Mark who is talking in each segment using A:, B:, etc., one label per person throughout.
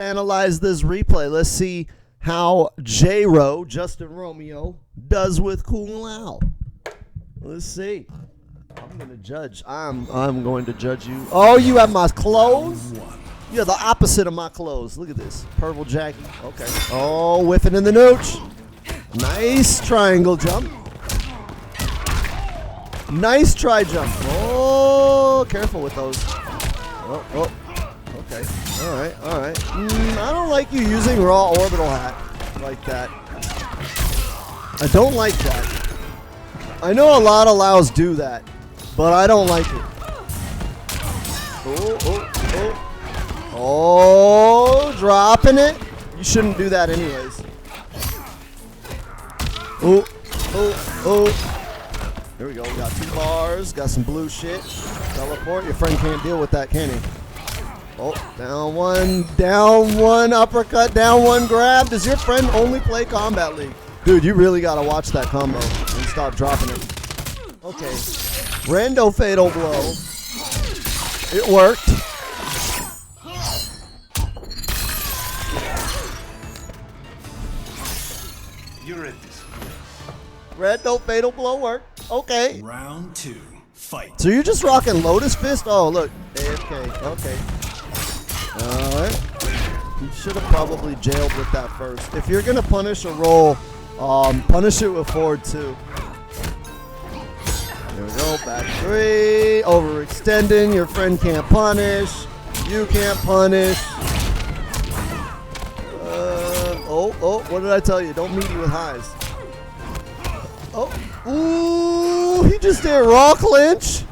A: Analyze this replay. Let's see how J-Ro, Justin Romeo, does with Kung Lao. Let's see. I'm going to judge. I'm going to judge you. Oh, you have my clothes? You're the opposite of my clothes. Look at this. Purple jacket. Okay. Oh, whiffing in the nooch. Nice triangle jump. Nice try jump. Oh, careful with those. Oh. Okay. All right. I don't like you using raw orbital hat like that. I don't like that. I know a lot of Laos do that, but I don't like it. Oh, dropping it. You shouldn't do that anyways. Oh. There we go. We got 2 bars. Got some blue shit. Teleport. Your friend can't deal with that, can he? Oh, down one, uppercut, down one grab. Does your friend only play Combat League? Dude, you really got to watch that combo and stop dropping it. Okay. Rando fatal blow. It worked.
B: You're at this.
A: Rando fatal blow worked. Okay.
B: Round 2. Fight.
A: So you're just rocking Lotus Fist? Oh, look. AFK. Okay. Alright. You should have probably jailed with that first. If you're going to punish a roll, punish it with forward 2. There we go. Back 3. Overextending. Your friend can't punish. You can't punish. What did I tell you? Don't meet you with highs. Oh. Ooh. He just did raw clinch.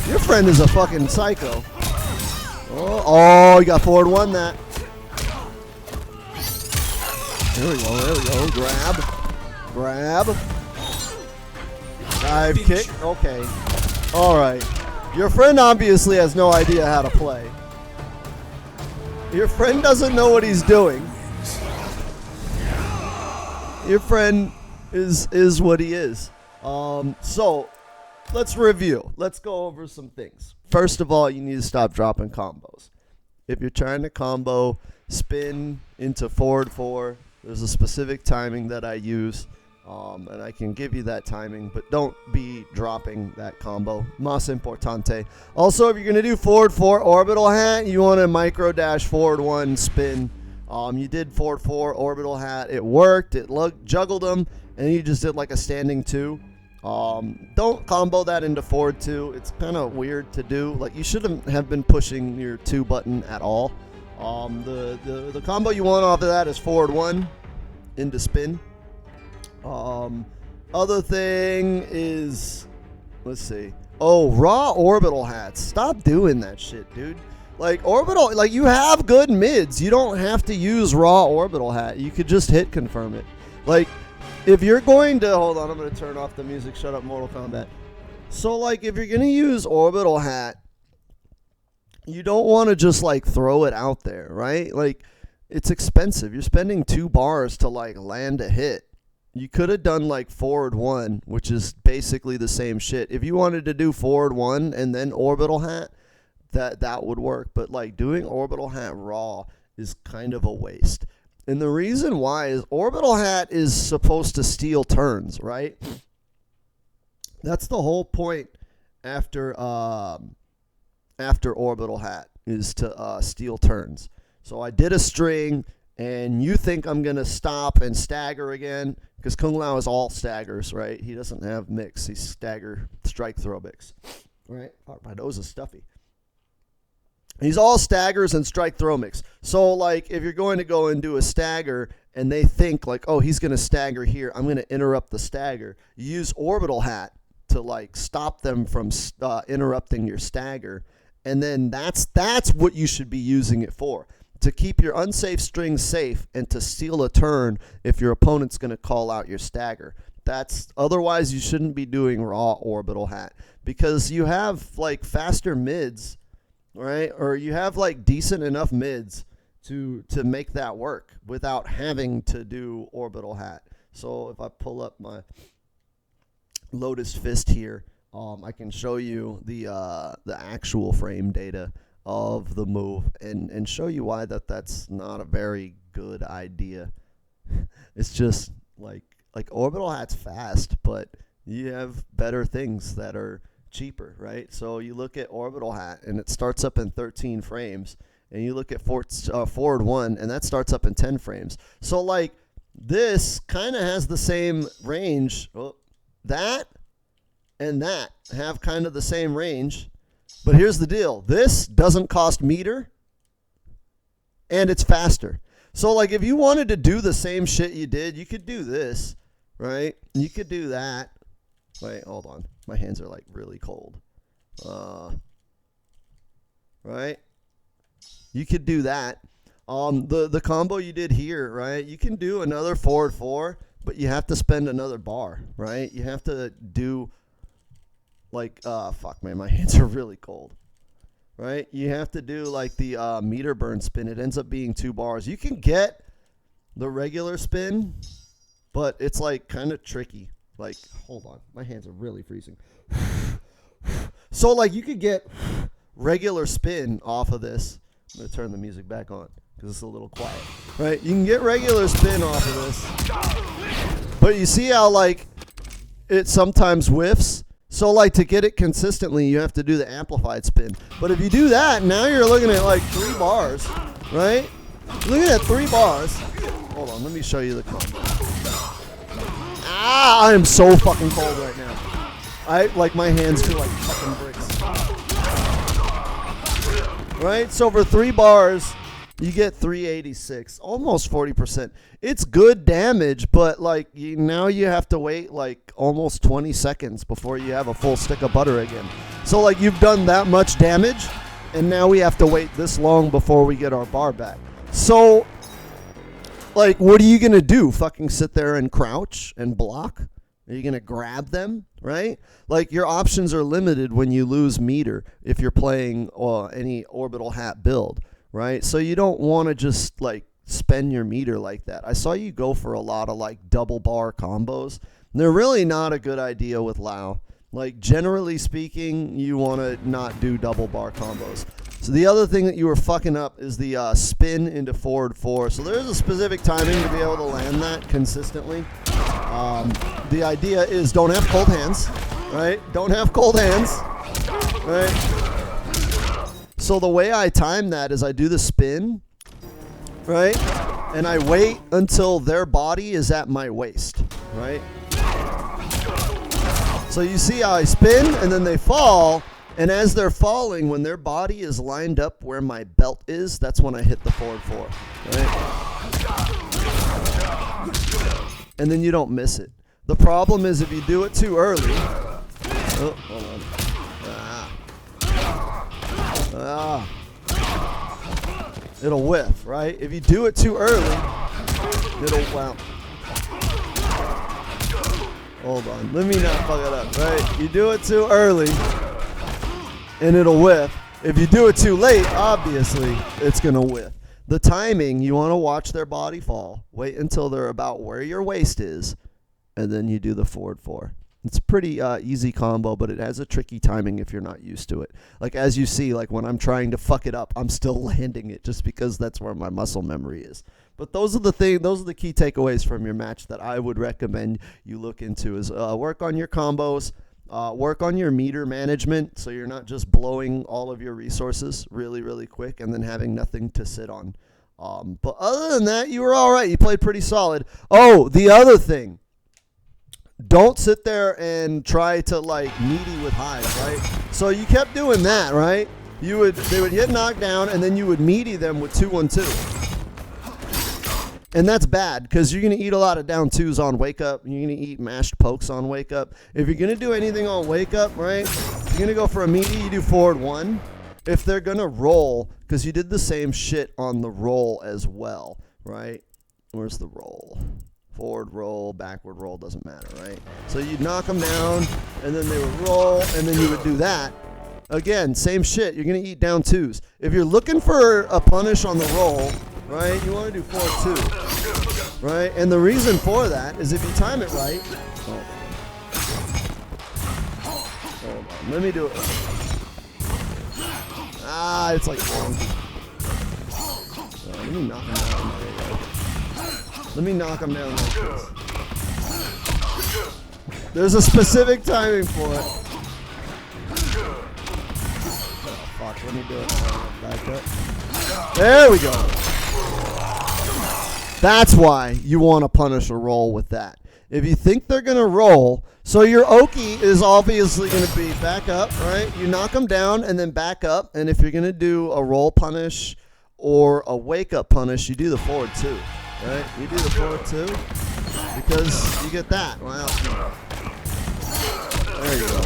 A: Your friend is a fucking psycho. Oh, you got forward 1 that. There we go. Grab. Dive kick. Okay. All right. Your friend obviously has no idea how to play. Your friend doesn't know what he's doing. Your friend is what he is. So let's review. Let's go over some things. First of all, you need to stop dropping combos. If you're trying to combo spin into forward 4, there's a specific timing that I use, and I can give you that timing, but don't be dropping that combo. Más importante. Also, if you're going to do forward 4 orbital hat, you want to micro dash forward 1 spin. You did forward 4 orbital hat. It worked. It juggled them, and you just did like a standing 2. Don't combo that into forward 2. It's kind of weird to do. Like, you shouldn't have been pushing your 2 button at all. The combo you want off of that is forward 1 into spin. Other thing is, let's see. Oh, raw orbital hats. Stop doing that shit, dude. Like, orbital, like, you have good mids. You don't have to use raw orbital hat. You could just hit confirm it. Like, if you're going to, hold on, I'm going to turn off the music. Shut up, Mortal Kombat. So, like, if you're going to use orbital hat, you don't want to just, like, throw it out there, right? Like, it's expensive. You're spending 2 bars to, like, land a hit. You could have done, like, forward 1, which is basically the same shit. If you wanted to do forward 1 and then orbital hat, that would work. But, like, doing orbital hat raw is kind of a waste. And the reason why is orbital hat is supposed to steal turns, right? That's the whole point after orbital hat is to steal turns. So I did a string, and you think I'm going to stop and stagger again, because Kung Lao is all staggers, right? He doesn't have mix. He's stagger, strike, throw mix, right? Oh, my nose is stuffy. He's all staggers and strike throw mix. So, like, if you're going to go and do a stagger and they think, like, oh, he's going to stagger here, I'm going to interrupt the stagger. You use orbital hat to, like, stop them from interrupting your stagger. And then that's what you should be using it for, to keep your unsafe string safe and to steal a turn if your opponent's going to call out your stagger. Otherwise, you shouldn't be doing raw orbital hat, because you have, like, faster mids, right? Or you have, like, decent enough mids to make that work without having to do orbital hat. So if I pull up my Lotus Fist here, I can show you the actual frame data of the move and show you why that's not a very good idea. It's just like orbital hat's fast, but you have better things that are cheaper, right? So you look at orbital hat and it starts up in 13 frames, and you look at forward 1 and that starts up in 10 frames. So like this kind of has the same range. That and that have kind of the same range, but here's the deal. This doesn't cost meter and it's faster. So like if you wanted to do the same shit you did, you could do this, right? You could do that. Wait, hold on. My hands are like really cold. Right? You could do that. The combo you did here, right? You can do another forward 4, but you have to spend another bar, right? You have to do like, fuck man, my hands are really cold. Right? You have to do like the meter burn spin. It ends up being 2 bars. You can get the regular spin, but it's like kind of tricky. Like, hold on. My hands are really freezing. So like you could get regular spin off of this. I'm going to turn the music back on because it's a little quiet. Right? You can get regular spin off of this. But you see how like it sometimes whiffs? So like to get it consistently, you have to do the amplified spin. But if you do that, now you're looking at like 3 bars, right? Looking at 3 bars. Hold on, let me show you the combo. I am so fucking cold right now. Like my hands feel like fucking bricks. Right? So for 3 bars, you get 386, almost 40%. It's good damage, but like now you have to wait like almost 20 seconds before you have a full stick of butter again. So like you've done that much damage, and now we have to wait this long before we get our bar back. So like what are you going to do? Fucking sit there and crouch and block? Are you going to grab them, right? Like your options are limited when you lose meter if you're playing any orbital hat build. Right? So you don't want to just like spend your meter like that. I saw you go for a lot of like double bar combos. They're really not a good idea with Lao. Like generally speaking, you want to not do double bar combos. So the other thing that you were fucking up is the spin into forward 4. So there's a specific timing to be able to land that consistently. The idea is don't have cold hands, right? Don't have cold hands, right? So the way I time that is I do the spin, right? And I wait until their body is at my waist, right? So you see how I spin and then they fall. And as they're falling, when their body is lined up where my belt is, that's when I hit the forward 4, right? And then you don't miss it. The problem is if you do it too early. Oh, hold on. It'll whiff, right? If you do it too early, it'll wow. Hold on, let me not fuck it up, right? You do it too early, and it'll whiff. If you do it too late, obviously, it's gonna whiff. The timing, you want to watch their body fall. Wait until they're about where your waist is, and then you do the forward 4. It's a pretty easy combo, but it has a tricky timing if you're not used to it. Like as you see, like when I'm trying to fuck it up, I'm still landing it just because that's where my muscle memory is. But those are the key takeaways from your match that I would recommend you look into is work on your combos, work on your meter management so you're not just blowing all of your resources really, really quick and then having nothing to sit on. But other than that, you were all right. You played pretty solid. Oh, the other thing. Don't sit there and try to like meaty with highs, right? So you kept doing that, right? They would get knocked down and then you would meaty them with 2-1-2. And that's bad because you're going to eat a lot of down 2s on wake up. You're going to eat mashed pokes on wake up. If you're going to do anything on wake up, right? If you're going to go for a meaty, you do forward 1. If they're going to roll, because you did the same shit on the roll as well, right? Where's the roll? Forward roll, backward roll, doesn't matter, right? So you'd knock them down, and then they would roll, and then you would do that. Again, same shit. You're going to eat down 2s. If you're looking for a punish on the roll, right, you want to do forward 2, right? And the reason for that is if you time it right. Hold on. Let me do it. Ah, it's like wonky. Let me knock him down. There you go. Let me knock him down like this. There's a specific timing for it. Oh, fuck. Let me do it. Back up. There we go. That's why you want to punish a roll with that. If you think they're going to roll, so your Oki is obviously going to be back up, right? You knock them down and then back up. And if you're going to do a roll punish or a wake-up punish, you do the forward 2, right? You do the forward 2 because you get that. Wow. There you go.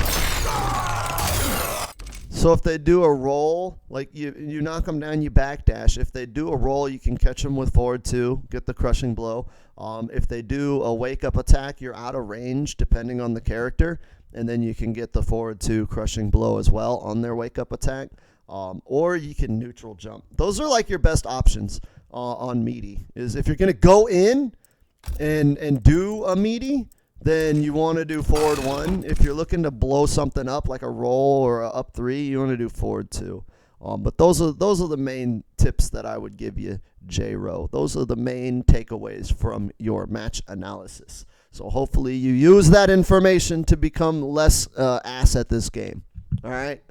A: So if they do a roll, like you knock them down, you backdash. If they do a roll, you can catch them with forward 2, get the crushing blow. If they do a wake-up attack, you're out of range depending on the character, and then you can get the forward 2 crushing blow as well on their wake-up attack. Or you can neutral jump. Those are like your best options on meaty. Is if you're going to go in and do a meaty, then you want to do forward 1. If you're looking to blow something up like a roll or a up 3, you want to do forward 2. But those are the main tips that I would give you, J-Ro. Those are the main takeaways from your match analysis. So hopefully you use that information to become less ass at this game. All right.